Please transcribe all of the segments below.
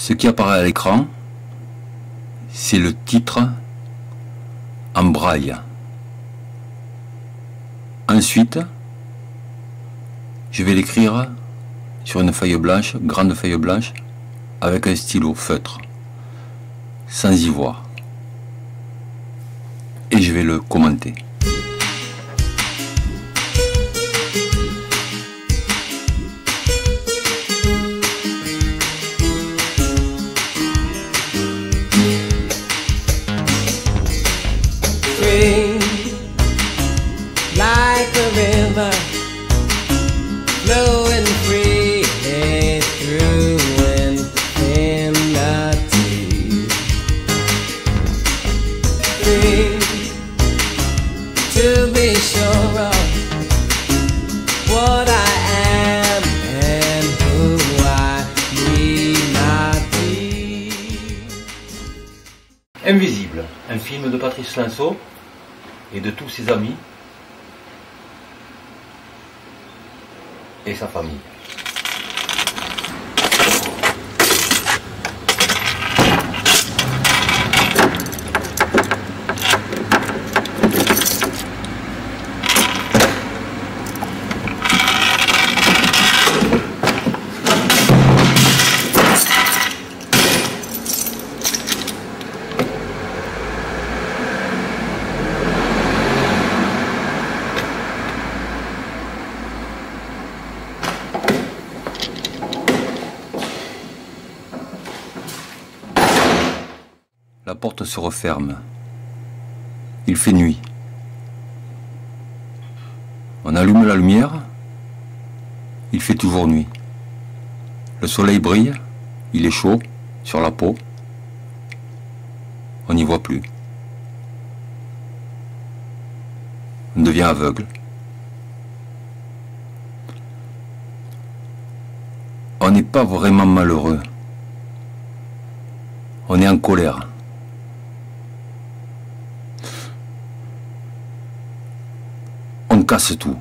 Ce qui apparaît à l'écran, c'est le titre en braille. Ensuite, je vais l'écrire sur une feuille blanche, grande feuille blanche, avec un stylo feutre, sans y voir. Et je vais le commenter. Like a river flowing freely through infinity, free to be sure of what I am and who I need not be. Invisible, un film de Patrice Lanceau et de tous ses amis et sa famille. La porte se referme. Il fait nuit. On allume la lumière. Il fait toujours nuit. Le soleil brille. Il est chaud sur la peau. On n'y voit plus. On devient aveugle. On n'est pas vraiment malheureux. On est en colère. On casse tout.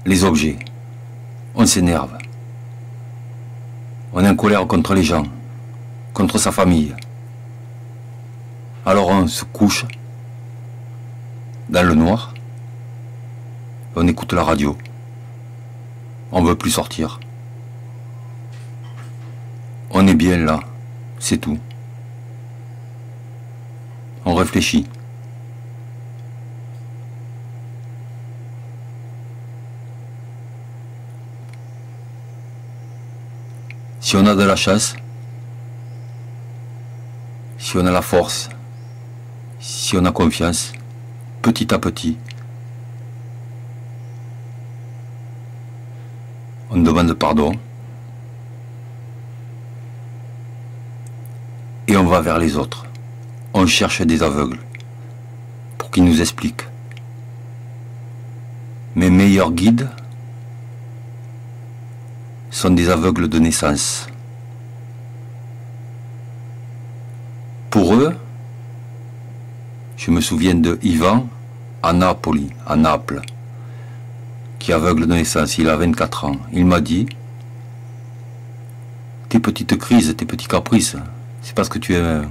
Les objets. On s'énerve. On est en colère contre les gens, contre sa famille. Alors on se couche dans le noir. On écoute la radio. On ne veut plus sortir. On est bien là, c'est tout. On réfléchit. Si on a de la chance, si on a la force, si on a confiance, petit à petit, on demande pardon et on va vers les autres. On cherche des aveugles pour qu'ils nous expliquent. Mes meilleurs guides sont des aveugles de naissance. Pour eux, je me souviens de Ivan à Napoli, à Naples, qui est aveugle de naissance. Il a 24 ans. Il m'a dit: tes petites crises, tes petits caprices, c'est parce que tu es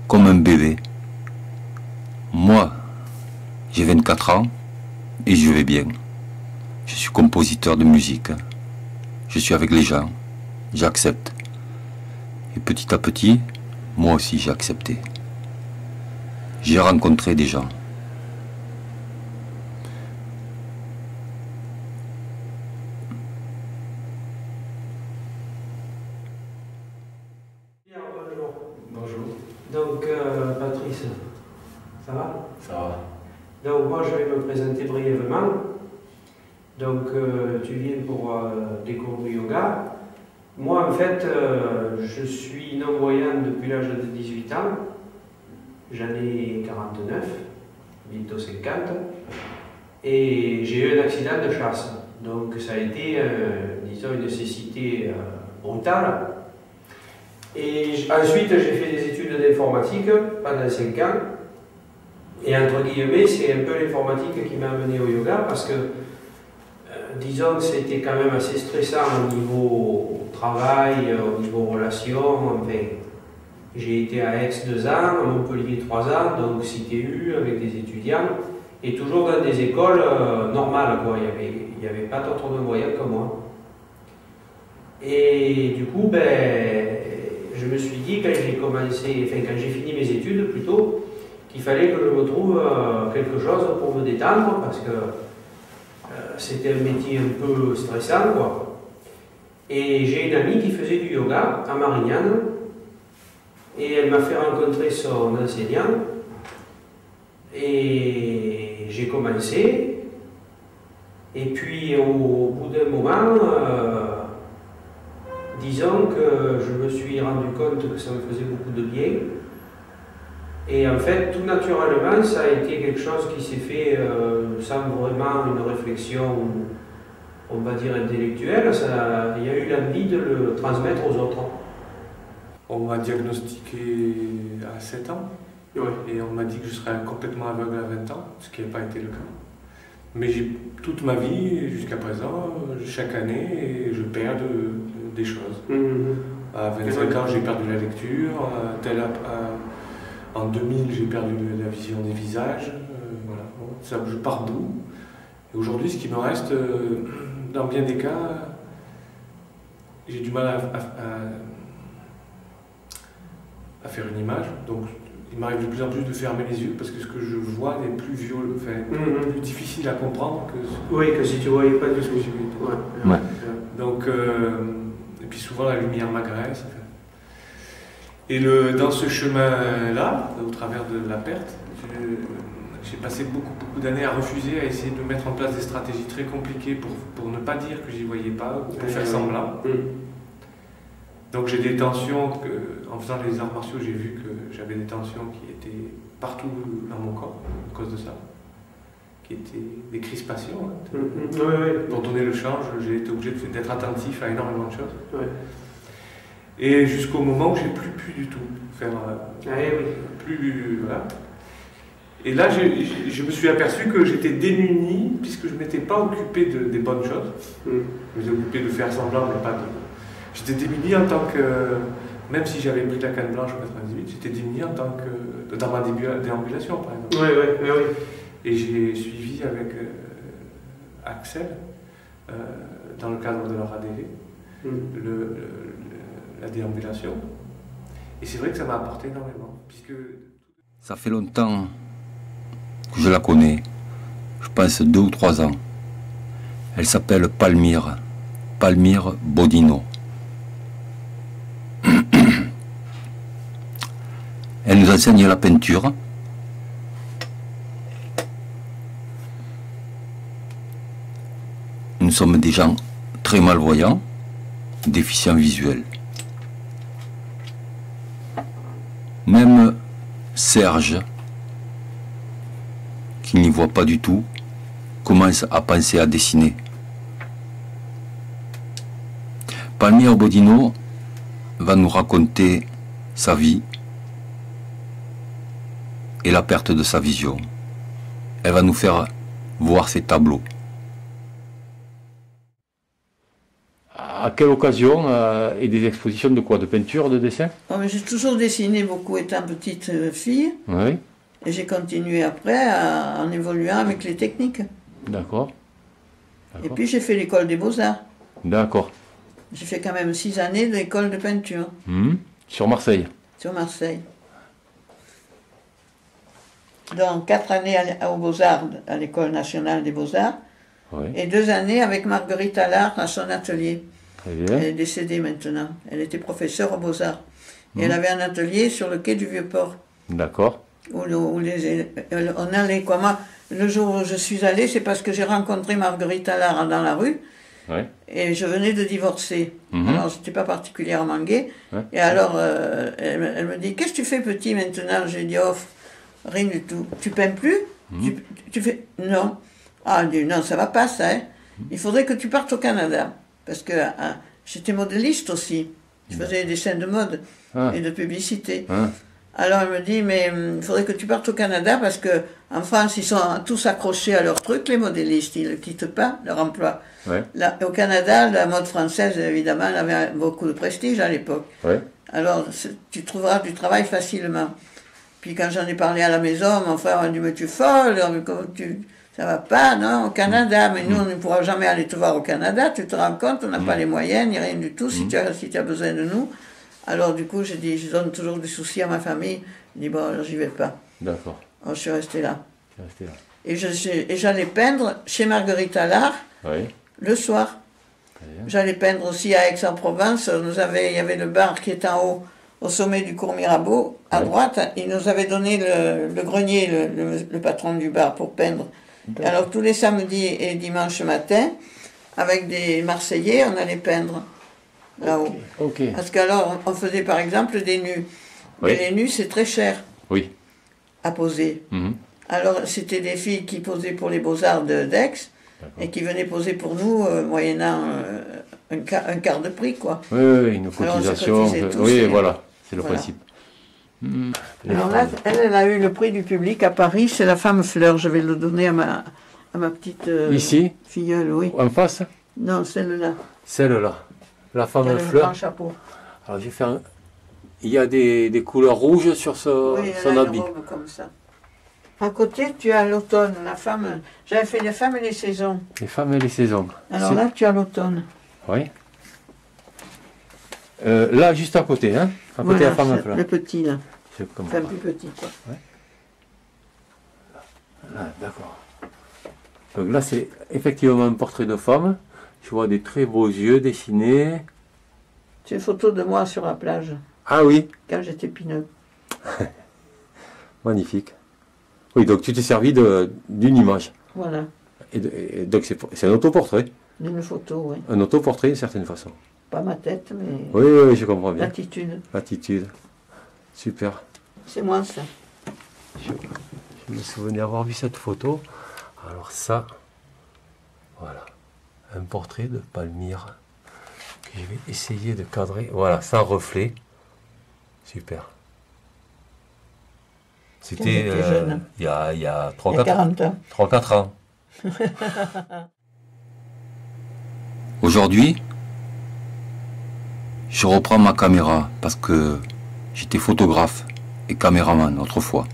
comme un bébé. Moi, j'ai 24 ans et je vais bien. Je suis compositeur de musique. Je suis avec les gens, j'accepte. Et petit à petit, moi aussi j'ai accepté. J'ai rencontré des gens. Bonjour. Donc, Patrice, ça va? Ça va. Donc, moi, je vais me présenter brièvement. Donc, tu viens pour des cours de yoga. Moi, en fait, je suis non-voyant depuis l'âge de 18 ans. J'en ai 49, bientôt 50. Et j'ai eu un accident de chasse. Donc, ça a été, disons, une nécessité brutale. Et ensuite, j'ai fait des études d'informatique pendant 5 ans. Et entre guillemets, c'est un peu l'informatique qui m'a amené au yoga parce que disons que c'était quand même assez stressant au niveau travail, au niveau relations. Enfin, j'ai été à Aix 2 ans, à Montpellier 3 ans, donc CTU avec des étudiants, et toujours dans des écoles normales, quoi. Il n'y avait pas d'autres non-voyants que moi. Et du coup, ben, je me suis dit, quand j'ai fini mes études plutôt, qu'il fallait que je me trouve quelque chose pour me détendre, parce que c'était un métier un peu stressant, quoi. Et j'ai une amie qui faisait du yoga à Marignane, et elle m'a fait rencontrer son enseignant, et j'ai commencé, et puis au bout d'un moment, disons que je me suis rendu compte que ça me faisait beaucoup de bien. Et en fait, tout naturellement, ça a été quelque chose qui s'est fait sans vraiment une réflexion, on va dire, intellectuelle. Il y a eu l'envie de le transmettre aux autres. On m'a diagnostiqué à 7 ans, Ouais. et on m'a dit que je serais complètement aveugle à 20 ans, ce qui n'a pas été le cas. Mais toute ma vie, jusqu'à présent, chaque année, je perds des choses. À 25 ans, j'ai perdu la lecture. En 2000, j'ai perdu la vision des visages. Voilà. Ça, je pars d'où? Et aujourd'hui, ce qui me reste, dans bien des cas, j'ai du mal à faire une image. Donc, il m'arrive de plus en plus de fermer les yeux parce que ce que je vois est plus violent, plus difficile à comprendre que Oui, que si tu voyais pas du ce tout. que j'ai vu. Ouais. Ouais. Donc, et puis souvent la lumière m'agresse. Et dans ce chemin-là, au travers de la perte, j'ai passé beaucoup d'années à refuser, à essayer de mettre en place des stratégies très compliquées pour ne pas dire que j'y voyais pas, ou pour faire semblant. Donc j'ai des tensions, en faisant les arts martiaux, j'ai vu que j'avais des tensions qui étaient partout dans mon corps, à cause de ça, qui étaient des crispations. Hein. Pour donner le change, j'ai été obligé d'être attentif à énormément de choses. Ouais. Et jusqu'au moment où j'ai plus pu du tout faire... Voilà. Et là, je me suis aperçu que j'étais démuni, puisque je ne m'étais pas occupé des bonnes choses. Je m'étais occupé de faire semblant, mais pas de... J'étais démuni en tant que... Même si j'avais pris la canne blanche en 98, j'étais démuni en tant que... dans ma déambulation, par exemple. Oui. Et j'ai suivi avec Axel, dans le cadre de leur ADV, la déambulation. Et c'est vrai que ça m'a apporté énormément, puisque... Ça fait longtemps que je la connais, je pense 2 ou 3 ans. Elle s'appelle Palmyre Bodino. Elle nous enseigne la peinture. Nous sommes des gens très malvoyants, déficients visuels. Même Serge, qui n'y voit pas du tout, commence à penser à dessiner. Palmyre Bodino va nous raconter sa vie et la perte de sa vision. Elle va nous faire voir ses tableaux. À quelle occasion et des expositions de quoi? De peinture, de dessin? J'ai toujours dessiné beaucoup étant petite fille. Oui. Et j'ai continué après en évoluant avec les techniques. D'accord. Et puis j'ai fait l'école des Beaux-Arts. D'accord. J'ai fait quand même 6 années d'école de peinture. Sur Marseille? Sur Marseille. Donc 4 années aux Beaux-Arts, à l'école nationale des Beaux-Arts. Oui. Et 2 années avec Marguerite Allard à son atelier. Très bien. Elle est décédée maintenant. Elle était professeure aux Beaux-Arts. Et elle avait un atelier sur le quai du Vieux-Port. D'accord. On allait, quoi. Moi, le jour où je suis allée, c'est parce que j'ai rencontré Marguerite Allard dans la rue. Ouais. Et je venais de divorcer. Alors, je n'étais pas particulièrement gay. Ouais. Et alors, elle me dit, qu'est-ce que tu fais petit maintenant? J'ai dit, oh, rien du tout. Tu peins plus? Tu fais... Non. Ah, elle dit, non, ça va pas, ça. Hein. Il faudrait que tu partes au Canada. Parce que j'étais modéliste aussi. Je faisais des dessins de mode et de publicité. Alors elle me dit, mais il faudrait que tu partes au Canada parce que En France, ils sont tous accrochés à leur truc, les modélistes, ils ne quittent pas leur emploi. Ouais. Là, au Canada, la mode française, évidemment, elle avait beaucoup de prestige à l'époque. Ouais. Alors, tu trouveras du travail facilement. Puis quand j'en ai parlé à la maison, mon frère m'a dit, mais tu es folle, ça va pas, non, au Canada. Mais nous, on ne pourra jamais aller te voir au Canada, tu te rends compte, on n'a pas les moyens, ni rien du tout, si tu as besoin de nous. Alors du coup, j'ai dit, je donne toujours des soucis à ma famille. Je dis, bon, alors j'y vais pas. D'accord. Alors, je suis restée là. Tu es resté là. Et j'allais peindre chez Marguerite Allard Oui. le soir. Très bien. J'allais peindre aussi à Aix-en-Provence. Il y avait le bar qui est en haut, au sommet du cours Mirabeau, à Ouais. droite. Il nous avait donné le grenier, le patron du bar, pour peindre. Alors tous les samedis et dimanches matin, avec des Marseillais, on allait peindre là-haut. Ok. Parce qu'alors, on faisait par exemple des nus. Oui. Et les nus, c'est très cher Oui. à poser. Mhm. Alors, c'était des filles qui posaient pour les Beaux-Arts d'Aix D'accord. et qui venaient poser pour nous, moyennant un quart de prix, quoi. Oui, oui, oui, une Alors, on s'est cotisation. cotisés tous, Oui, et- voilà, c'est le voilà. principe. Mhm. Les Alors là, femmes. elle a eu le prix du public à Paris, c'est la femme fleur. Je vais le donner à ma petite Ici, filleule, oui. en face, Non, celle-là. celle-là, la qui a femme le fleur. grand chapeau. Alors, j'ai fait il y a des couleurs rouges sur Oui, elle son a habit. une robe comme ça. À côté, tu as l'automne, la femme. J'avais fait les femmes et les saisons. Les femmes et les saisons. Alors C'est- là, tu as l'automne. Oui. Là, juste à côté, hein. À côté de la femme c'est fleur. le petit, là. Je comprends. Enfin, plus petit, quoi. Ah, d'accord. Donc là, c'est effectivement un portrait de femme. Je vois des très beaux yeux dessinés. C'est une photo de moi sur la plage, Ah oui, quand j'étais pineux. magnifique. Oui, donc tu t'es servi d'une image. Voilà, Et donc c'est un autoportrait. d'une photo, oui. Un autoportrait d'une certaine façon. Pas ma tête, mais Oui, oui, oui, je comprends bien. l'attitude. L'attitude. Super. C'est moi, ça. Je me souvenais avoir vu cette photo. Alors ça, voilà. Un portrait de Palmyre que je vais essayer de cadrer. Voilà, sans reflet. Super. C'était Quand j'étais jeune. il y a Il y a 3-4 40 ans. 3-4 ans. Aujourd'hui, je reprends ma caméra parce que j'étais photographe et caméraman autrefois.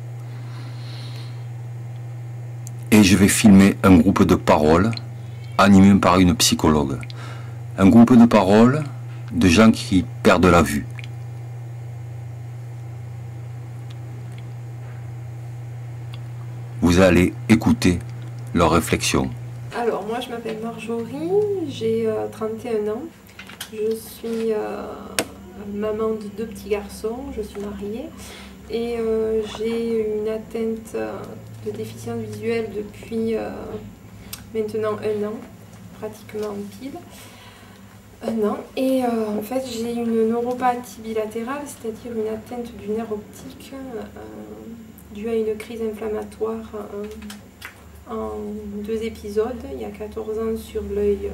Et je vais filmer un groupe de paroles animé par une psychologue. Un groupe de paroles de gens qui perdent la vue. Vous allez écouter leurs réflexions. Alors, moi, je m'appelle Marjorie, j'ai 31 ans. Je suis maman de 2 petits garçons, je suis mariée. Et j'ai une atteinte de déficience visuelle depuis maintenant 1 an, pratiquement pile. 1 an. Et en fait, j'ai une neuropathie bilatérale, c'est-à-dire une atteinte du nerf optique due à une crise inflammatoire en 2 épisodes. Il y a 14 ans sur l'œil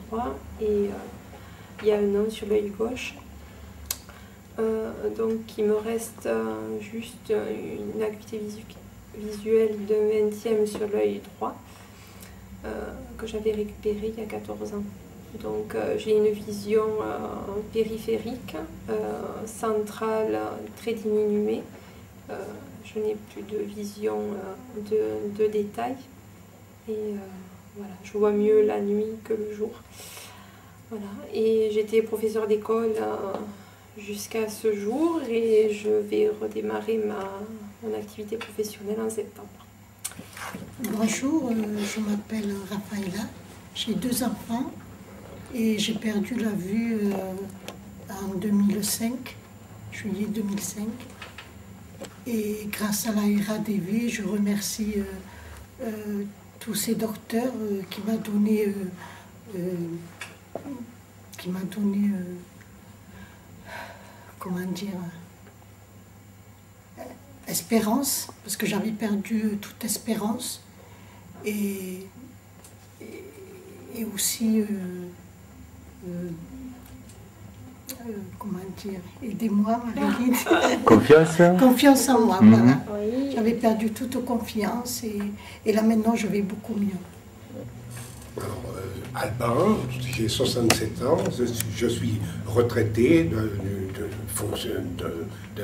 droit et il y a 1 an sur l'œil gauche. Donc il me reste juste une acuité visuelle de 20e sur l'œil droit que j'avais récupéré il y a 14 ans. Donc j'ai une vision périphérique, centrale très diminuée. Je n'ai plus de vision de détail et voilà, je vois mieux la nuit que le jour. Voilà. Et j'étais professeure d'école jusqu'à ce jour et je vais redémarrer mon activité professionnelle en septembre. Bonjour, je m'appelle Raphaëla, j'ai 2 enfants et j'ai perdu la vue en 2005, juillet 2005. Et grâce à la RADV, je remercie tous ces docteurs qui m'ont donné, comment dire, espérance, parce que j'avais perdu toute espérance, et aussi comment dire, aidez-moi, Marie-Lise. Confiance. Confiance en moi, Mhm. voilà. Oui. J'avais perdu toute confiance et là maintenant je vais beaucoup mieux. Alors, Alban, j'ai 67 ans, je suis retraité de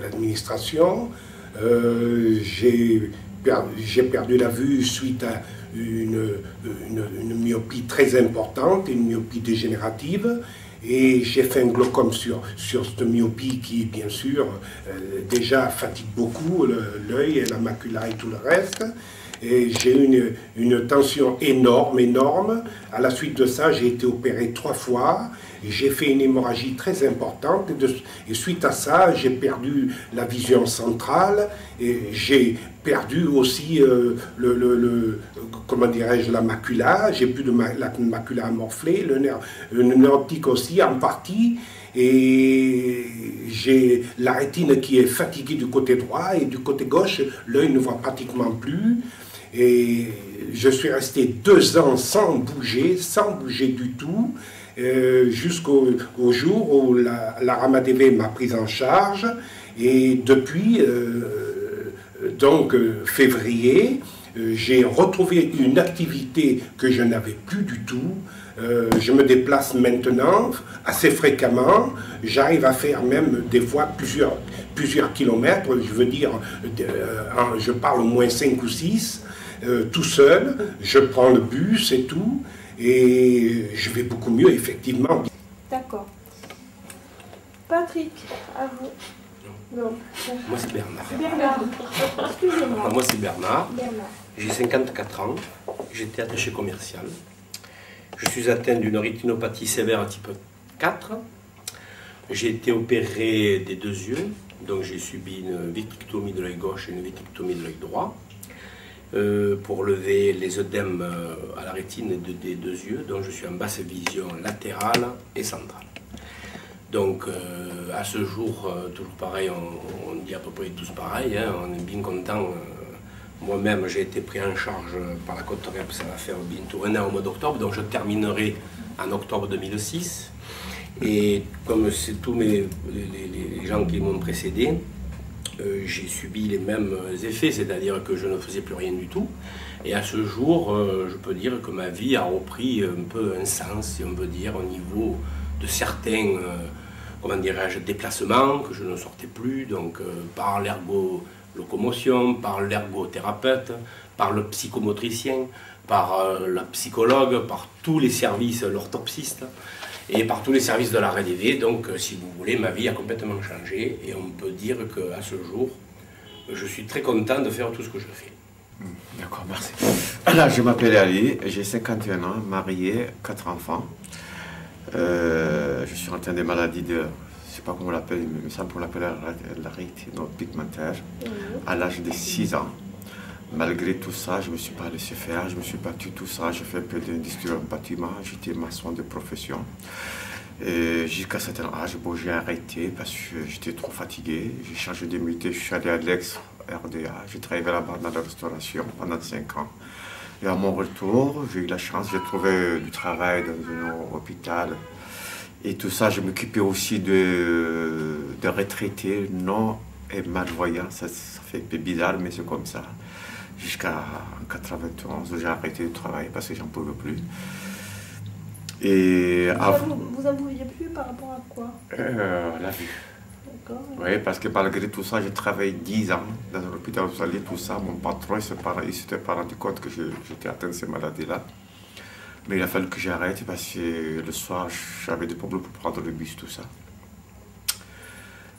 l'administration. J'ai perdu la vue suite à une myopie très importante, une myopie dégénérative. Et j'ai fait un glaucome sur cette myopie qui, bien sûr, déjà fatigue beaucoup l'œil et la macula et tout le reste. Et j'ai eu une tension énorme. À la suite de ça, j'ai été opéré 3 fois. J'ai fait une hémorragie très importante. Et suite à ça, j'ai perdu la vision centrale. Et j'ai perdu aussi comment dirais-je, la macula. J'ai plus de la macula amorphlée, le nerf optique aussi en partie. Et j'ai la rétine qui est fatiguée du côté droit et du côté gauche, l'œil ne voit pratiquement plus. Et je suis resté 2 ans sans bouger du tout, jusqu'au jour où la Ramadévé m'a prise en charge. Et depuis février, j'ai retrouvé une activité que je n'avais plus du tout. Je me déplace maintenant assez fréquemment. J'arrive à faire même des fois plusieurs kilomètres. Je veux dire, je parle au moins 5 ou 6, tout seul. Je prends le bus et tout. Et je vais beaucoup mieux, effectivement. D'accord. Patrick, à vous. Non. Moi c'est Bernard. Bernard. Excusez-moi. Moi c'est Bernard. Bernard. J'ai 54 ans. J'étais attaché commercial. Je suis atteint d'une rétinopathie sévère type 4. J'ai été opéré des 2 yeux. Donc j'ai subi une vitrectomie de l'œil gauche et une vitrectomie de l'œil droit. Pour lever les œdèmes à la rétine des 2 yeux. Donc je suis en basse vision latérale et centrale. Donc à ce jour, toujours pareil, on dit à peu près tous pareil, hein, on est bien content. Moi-même, j'ai été pris en charge par la Cotrep, ça va faire bientôt 1 an au mois d'octobre, donc je terminerai en octobre 2006. Et comme c'est tous les gens qui m'ont précédé, j'ai subi les mêmes effets, c'est-à-dire que je ne faisais plus rien du tout. Et à ce jour, je peux dire que ma vie a repris un peu un sens, si on veut dire, au niveau de certains, comment dirais-je, déplacements, que je ne sortais plus, donc par l'ergo-locomotion, par l'ergothérapeute, par le psychomotricien, par la psychologue, par tous les services, l'orthopsiste, et par tous les services de la RDV. Donc, si vous voulez, ma vie a complètement changé, et on peut dire qu'à ce jour, je suis très content de faire tout ce que je fais. D'accord, merci. Alors, je m'appelle Ali, j'ai 51 ans, marié, 4 enfants. Je suis atteint des maladies de, je ne sais pas comment on l'appelle, mais il me semble qu'on l'appelle la rétinopigmentaire, à l'âge de 6 ans. Malgré tout ça, je ne me suis pas laissé faire, je me suis battu tout ça, j'ai fait un peu d'industrie en bâtiment, j'étais maçon de profession. Jusqu'à un certain âge, bon, j'ai arrêté parce que j'étais trop fatigué, j'ai changé de métier, je suis allé à l'ex-RDA, j'ai travaillé là-bas dans la restauration pendant 5 ans. Et à mon retour, j'ai eu la chance, j'ai trouvé du travail dans un hôpital. Et tout ça, je m'occupais aussi de retraités non et malvoyants. Ça fait un peu bizarre, mais c'est comme ça. Jusqu'à 91, j'ai arrêté de travailler parce que j'en pouvais plus. Et Vous en pouviez plus par rapport à quoi? La vue. Oui, parce que malgré tout ça, j'ai travaillé 10 ans dans un hôpital hospitalier, tout ça. Mon patron, il s'était pas rendu compte que j'étais atteint de ces maladies-là. Mais il a fallu que j'arrête parce que le soir, j'avais des problèmes pour prendre le bus, tout ça.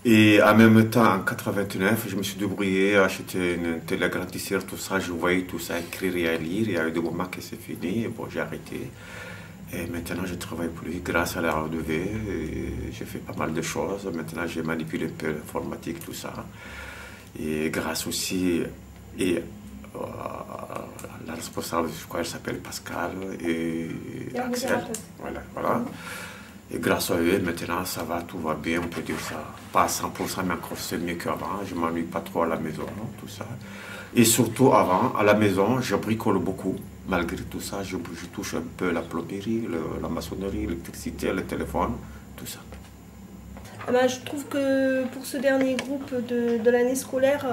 Et en même temps, en 89, je me suis débrouillé, acheté une télégraphiseur, tout ça. Je voyais tout ça, écrire et à lire. Il y a eu des moments que c'est fini. Et bon, j'ai arrêté. Et maintenant, je ne travaille plus grâce à la RDV. J'ai fait pas mal de choses. Maintenant, j'ai manipulé un peu l'informatique, tout ça. Et grâce aussi la responsable, je crois qu'elle s'appelle Pascal et Axel. Voilà. Et grâce à eux, maintenant, ça va, tout va bien, on peut dire ça. Pas à 100%, mais encore c'est mieux qu'avant. Je ne m'ennuie pas trop à la maison, tout ça. Et surtout avant, à la maison, je bricole beaucoup. Malgré tout ça, je touche un peu la plomberie, la maçonnerie, l'électricité, le téléphone, tout ça. Ben, je trouve que pour ce dernier groupe de l'année scolaire,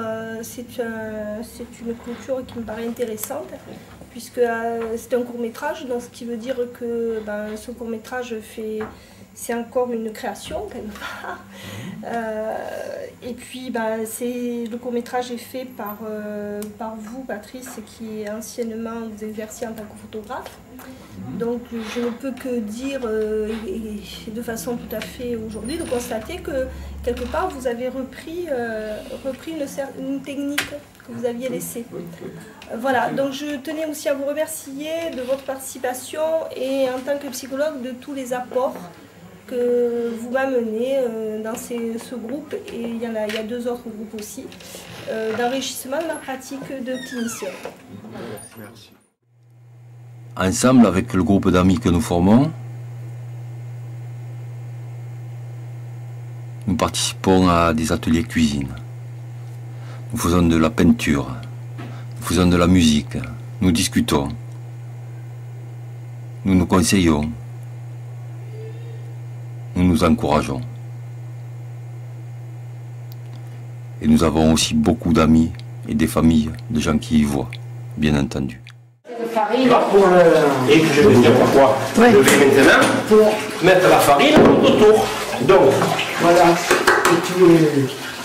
c'est une clôture qui me paraît intéressante, puisque c'est un court-métrage, donc ce qui veut dire que ce court-métrage c'est encore une création quelque part. Et puis le court-métrage est fait par vous, Patrice, qui est anciennement vous exerciez en tant que photographe. Donc je ne peux que dire, de façon tout à fait aujourd'hui, de constater que quelque part vous avez repris une technique que vous aviez laissée. Voilà, donc je tenais aussi à vous remercier de votre participation et en tant que psychologue de tous les apports que vous m'amenez dans ce groupe, et il y a 2 autres groupes aussi, d'enrichissement de ma pratique de clinicien. Merci. Ensemble, avec le groupe d'amis que nous formons, nous participons à des ateliers cuisine. Nous faisons de la peinture, nous faisons de la musique, nous discutons, nous nous conseillons, nous nous encourageons. Et nous avons aussi beaucoup d'amis et des familles de gens qui y voient, bien entendu. Et je vais dire pourquoi. Oui. Je vais maintenant mettre la farine tout autour. Donc, Voilà. Et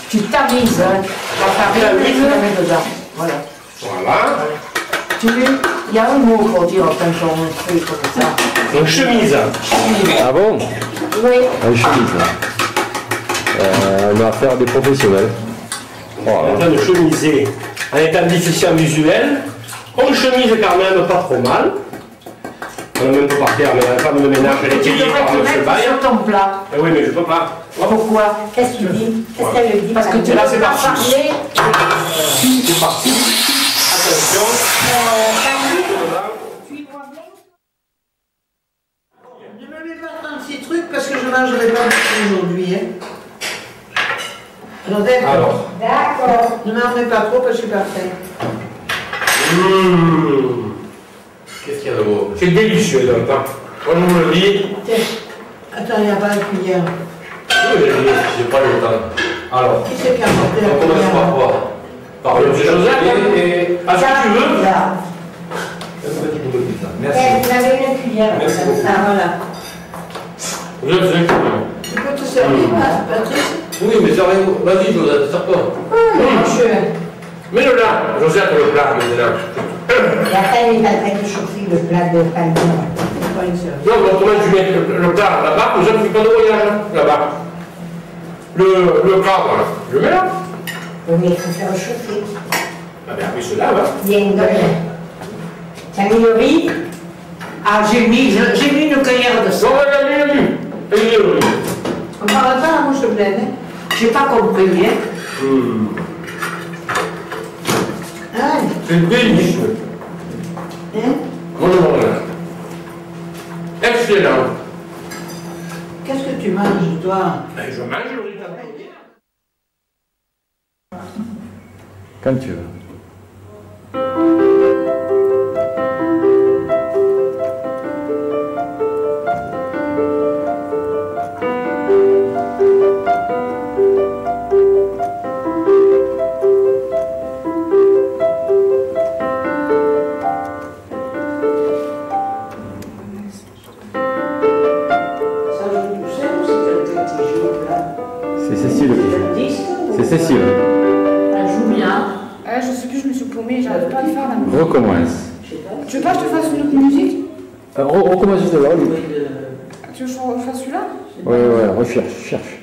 tu tamises la farine et tu la mets dedans. Voilà. voilà. Il y a un mot pour dire quand on fait comme ça. Donc chemise. Ah bon? Oui. Une chemise. On a affaire à des professionnels. On est en train de chemiser en étant déficient visuel. On chemise quand même pas trop mal. On n'a même pas par terre, mais la femme de ménage, elle est Tu payée devrais par te M. mettre Baye. sur ton plat. Oui, mais je peux pas. Pourquoi? Qu'est-ce que tu dis? Qu'est-ce qu'elle dit? Parce que tu Là, ne c'est peux pas parti. parler. C'est parti. Attention. Ne me mets pas 36 trucs parce que je ne mangerai pas beaucoup aujourd'hui. Alors. D'accord. Ne m'en mets pas trop parce que je suis pas prête. Qu'est-ce qu'il y a de beau? C'est délicieux, donc. Hein. On nous le dit. Attends, il n'y a pas de cuillère. Oui, j'ai pas le temps. Alors, Qui c'est qui a apporté la on commence cuillère? par quoi? Par le petit Joseph et... Ah, si tu veux. Là. Un petit bout de pizza. Merci. Vous avez une cuillère. Merci beaucoup. Ah, voilà. Je sais. Tu peux te servir, Patrice? Oui, mais ça va. Vas-y, Joseph, sors-toi. Mets-le là. Joseph, le plat, maintenant. Et après, il est en train de chauffer le plat de pain. Non, mais autrement, tu mets le plat là-bas, Joseph ne fait pas de voyage, là-bas. Le plat, voilà. Je le mets là. Oui, mais il faut faire chauffer. Ah, ben après, cela, là. Bien, donne. T'as mis le riz? Ah, j'ai mis une cuillère de ça. Non, regarde, il le riz. On parle pas la bouche pleine, hein? J'ai pas compris, hein? Ah, C'est délicieux. hein? Voilà. Excellent. Qu'est-ce que tu manges, toi? Ben, je mange le riz. Quand tu veux. Ça joue tout seul ou c'est quelqu'un qui joue là? C'est Cécile qui joue. Le disque? C'est Cécile. Elle joue bien. Je sais plus, je me suis paumée, j'arrive pas à le faire la musique. Recommence. Tu veux pas que je te fasse une autre musique? Recommence juste là, lui. Tu veux que je refasse celui-là? Ouais, recherche, cherche.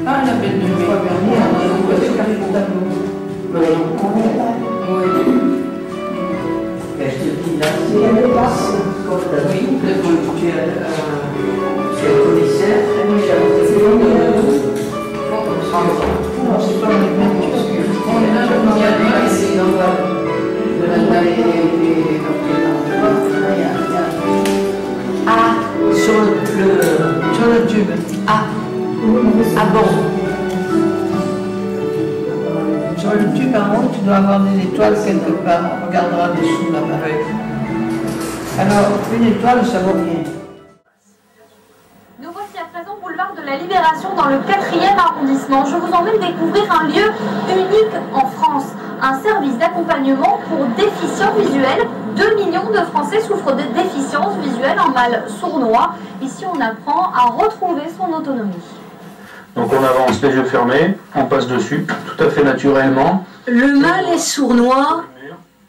Ah, la belle de c'est le commissaire. C'est bon, non, c'est pas le même puisque on a essayé d'envoyer sur le tube. Ah bon. Sur le tube en haut, tu dois avoir des étoiles quelque part. On regardera dessous là-bas. Alors, une étoile, ça vaut rien. Nous voici à présent boulevard de la Libération dans le 4e arrondissement. Je vous emmène découvrir un lieu unique en France. Un service d'accompagnement pour déficients visuels. 2 millions de Français souffrent de déficience visuelle, un mal sournois. Ici, on apprend à retrouver son autonomie. Donc on avance les yeux fermés, on passe dessus, tout à fait naturellement. Le mal est sournois,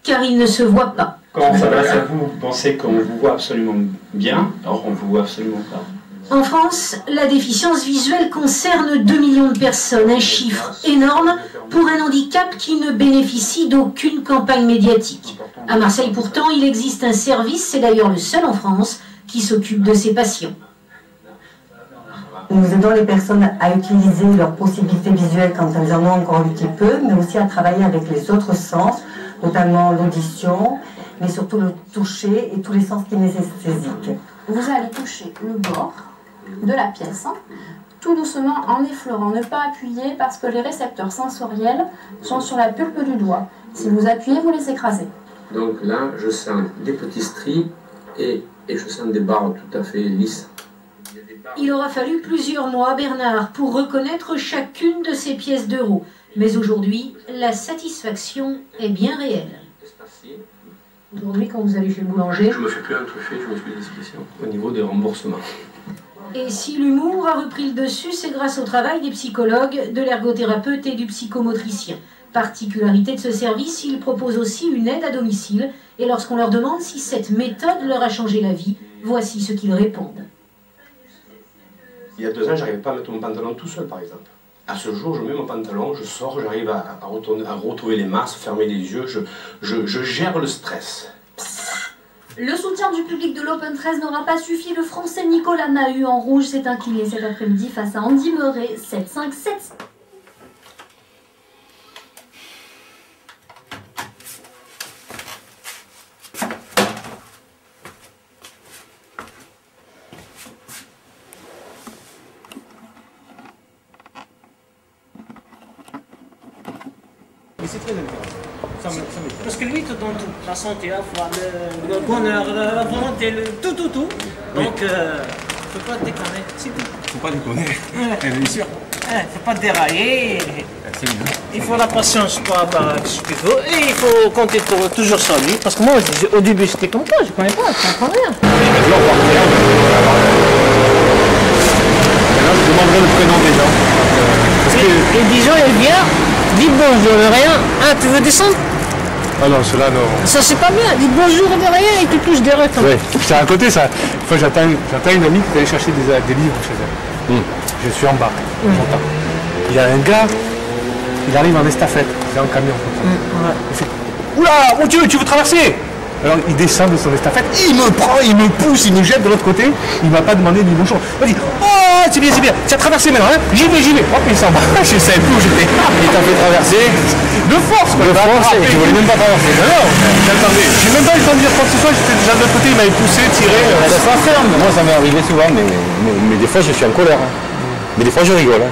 car il ne se voit pas. Quand on s'adresse à vous, vous pensez qu'on vous voit absolument bien, alors on ne vous voit absolument pas. En France, la déficience visuelle concerne 2 millions de personnes, un chiffre énorme pour un handicap qui ne bénéficie d'aucune campagne médiatique. À Marseille pourtant, il existe un service, c'est d'ailleurs le seul en France, qui s'occupe de ces patients. Nous aidons les personnes à utiliser leurs possibilités visuelles quand elles en ont encore un petit peu, mais aussi à travailler avec les autres sens, notamment l'audition, mais surtout le toucher et tous les sens kinesthésiques. Vous allez toucher le bord de la pièce, tout doucement en effleurant, ne pas appuyer parce que les récepteurs sensoriels sont sur la pulpe du doigt. Si vous appuyez, vous les écrasez. Donc là, je sens des petits stries et je sens des barres tout à fait lisses. Il aura fallu plusieurs mois, Bernard, pour reconnaître chacune de ces pièces d'euros. Mais aujourd'hui, la satisfaction est bien réelle. Aujourd'hui, quand vous allez chez le boulanger... Je me fais plus un truffé, je me fais des discussions au niveau des remboursements. Et si l'humour a repris le dessus, c'est grâce au travail des psychologues, de l'ergothérapeute et du psychomotricien. Particularité de ce service, ils proposent aussi une aide à domicile. Et lorsqu'on leur demande si cette méthode leur a changé la vie, voici ce qu'ils répondent. Il y a 2 ans, j'arrivais pas à mettre mon pantalon tout seul, par exemple. À ce jour, je mets mon pantalon, je sors, j'arrive à retrouver les masses, fermer les yeux, je gère le stress. Le soutien du public de l'Open 13 n'aura pas suffi. Le Français Nicolas Mahut en rouge s'est incliné cet après-midi face à Andy Murray, 7-5-7. C'est très intéressant. Parce que lui, te donne tout. La santé, la foi, le bonheur, la volonté, tout. Donc, faut pas déconner, c'est tout. Faut pas déconner, bien sûr. Faut pas dérailler. C'est bien. Il faut la patience pour avoir ce qu'il faut. Et il faut compter toujours sur lui. Parce que moi, au début, j'étais comme toi, je connais pas, je comprends rien. Maintenant, je demanderai le prénom des gens. Et Dijon, il vient. Dis bonjour de rien. Ah, tu veux descendre? Ah non, cela non. Ça c'est pas bien. Dis bonjour de rien et tu touches des requins. Oui, c'est à côté ça. Une fois j'attends une amie qui est allée chercher des livres chez elle. Je suis en bas, j'entends. Il y a un gars, il arrive en estafette, c'est en camion comme ça. Il fait oula, mon Dieu, tu veux traverser? Alors il descend de son estafette, il me prend, il me pousse, il me jette de l'autre côté. Il m'a pas demandé ni bonjour. Il m'a dit oh c'est bien, tu as traversé maintenant, hein? J'y vais. Hop, il s'en va. Je savais plus où j'étais. Il t'a fait traverser de force, quoi. De force, et tu voulais même pas traverser. Non, j'attendais. J'ai même pas eu le temps de dire quoi que ce soit, j'étais déjà de l'autre côté, il m'avait poussé, tiré. Ça ferme. Moi ça m'est arrivé souvent, mais des fois je suis en colère. Hein. Mais des fois je rigole. Hein.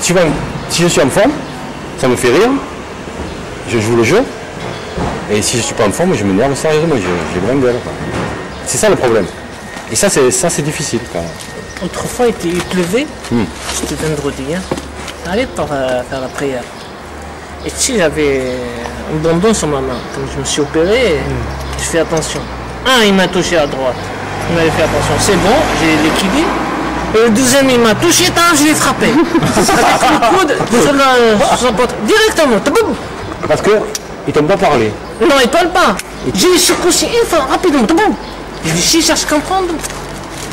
Si je suis en forme, ça me fait rire. Je joue le jeu. Et si je suis pas en forme, je m'énerve sérieusement, j'ai grand gueule. C'est ça le problème. Et ça c'est difficile quand même. Autrefois il pleuvait, c'était vendredi, hein. J'allais pour faire la prière. Et tu sais, j'avais un bonbon sur ma main. Quand je me suis opéré, je fais attention. Il m'a touché à droite. Il m'avait fait attention. C'est bon, j'ai liquidé. Et le deuxième, il m'a touché, je l'ai frappé. Avec le coude sur son pote. Directement. Parce que ils t'ont pas parlé. Non, il parle pas. J'ai secoué une fois, rapidement. Je dis, si, cherche à comprendre.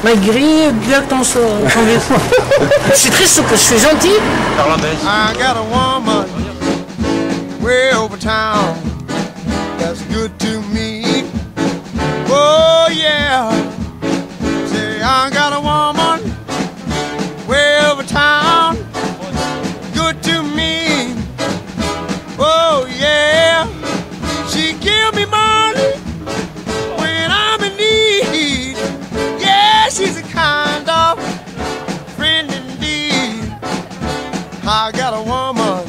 Ma grille directement sur son vaisseau. Je suis très souple, je suis gentil. I got a woman way over town that's good to me. Oh yeah. Say I got a woman I got a woman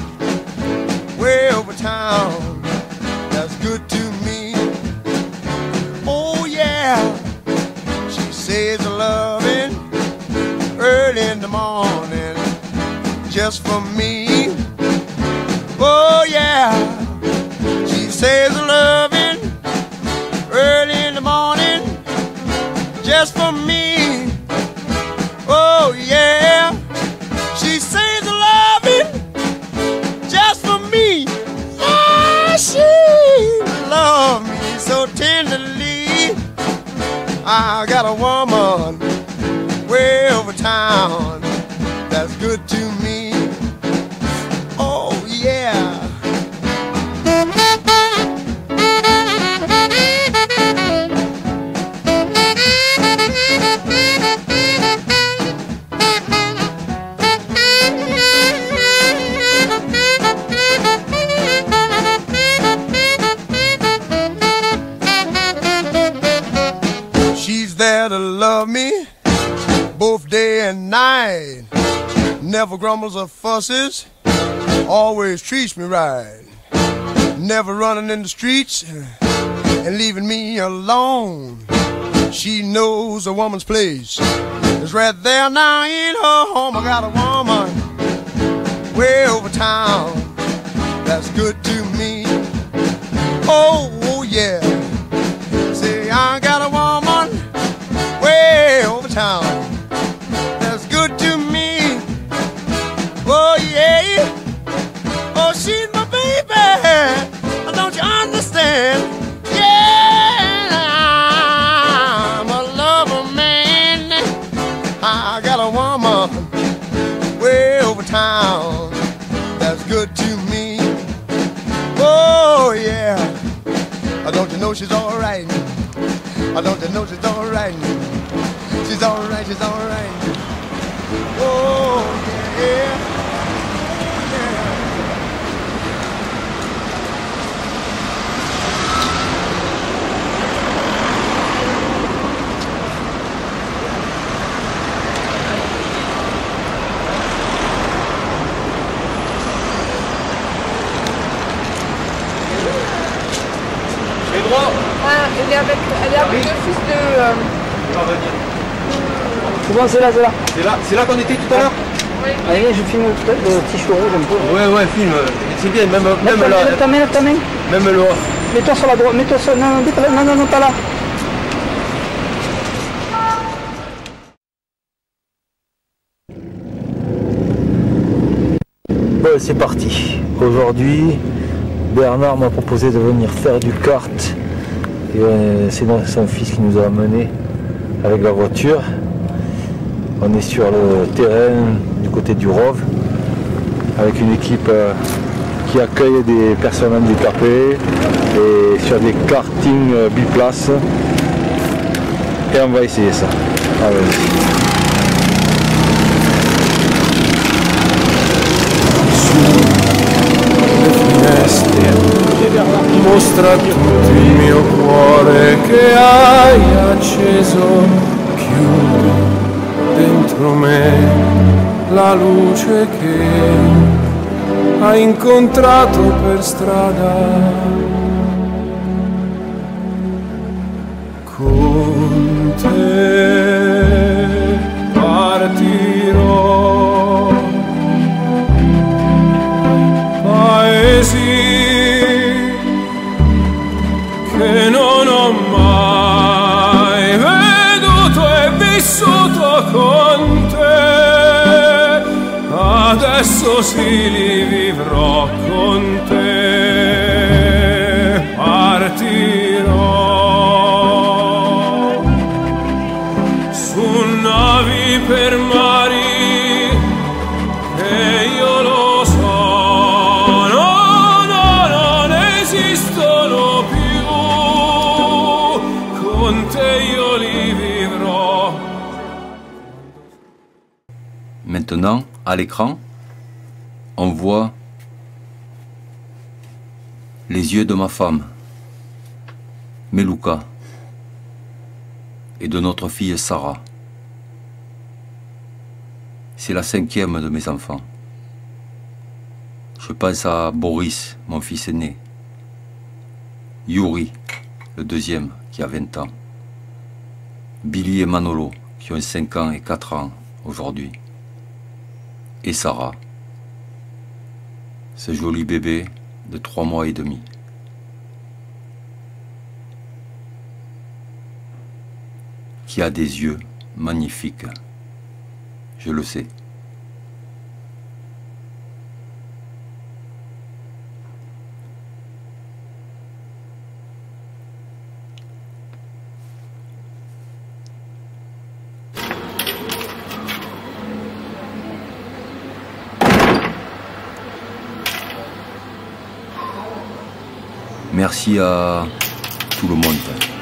way over town that's good to me. Oh yeah, she says the loving early in the morning just for me. Oh yeah, she says the loving early in the morning just for me. Oh yeah, she says the loving just for me. Ah, she loves me so tenderly. I got a woman way over town that's good to me. Oh yeah. She's there to love me both day and night. Never grumbles or fusses, always treats me right. Never running in the streets and leaving me alone. She knows a woman's place is right there now in her home. I got a woman way over town that's good to me. Oh yeah, say I got a woman way over town that's good to me. Oh yeah, oh she's my baby, don't you understand? Yeah, I'm a lover man. I got a woman way over town that's good to me. Oh yeah, don't you know she's alright? Don't you know she's alright? She's alright, she's alright. Oh yeah. Ah, elle est avec le fils de... C'est bon, c'est là. C'est là qu'on était tout à l'heure. Oui. Allez, je filme peut-être le petit cheveu rouge un peu. Ouais, filme. C'est bien, même là. Lève ta main. Même là. Mets-toi sur la droite, mets-toi sur... Non, pas là. Bon, c'est parti. Aujourd'hui, Bernard m'a proposé de venir faire du kart. Et c'est son fils qui nous a amenés avec la voiture. On est sur le terrain du côté du Rove avec une équipe qui accueille des personnes handicapées et sur des kartings biplaces. Et on va essayer ça. Allez. Mostra tutto il mio cuore che hai acceso, chiudi dentro me la luce che hai incontrato per strada. Con te partirò, paesi che non ho mai veduto e vissuto con te, adesso sì li vivrò con te, partirò su navi per mari che io lo so, non esistono più. Maintenant, à l'écran, on voit les yeux de ma femme, Melouka, et de notre fille Sarah. C'est la 5e de mes enfants. Je pense à Boris, mon fils aîné. Yuri, le deuxième, qui a 20 ans. Billy et Manolo, qui ont 5 ans et 4 ans aujourd'hui. Et Sarah, ce joli bébé de 3 mois et demi. Qui a des yeux magnifiques, je le sais. Merci à tout le monde.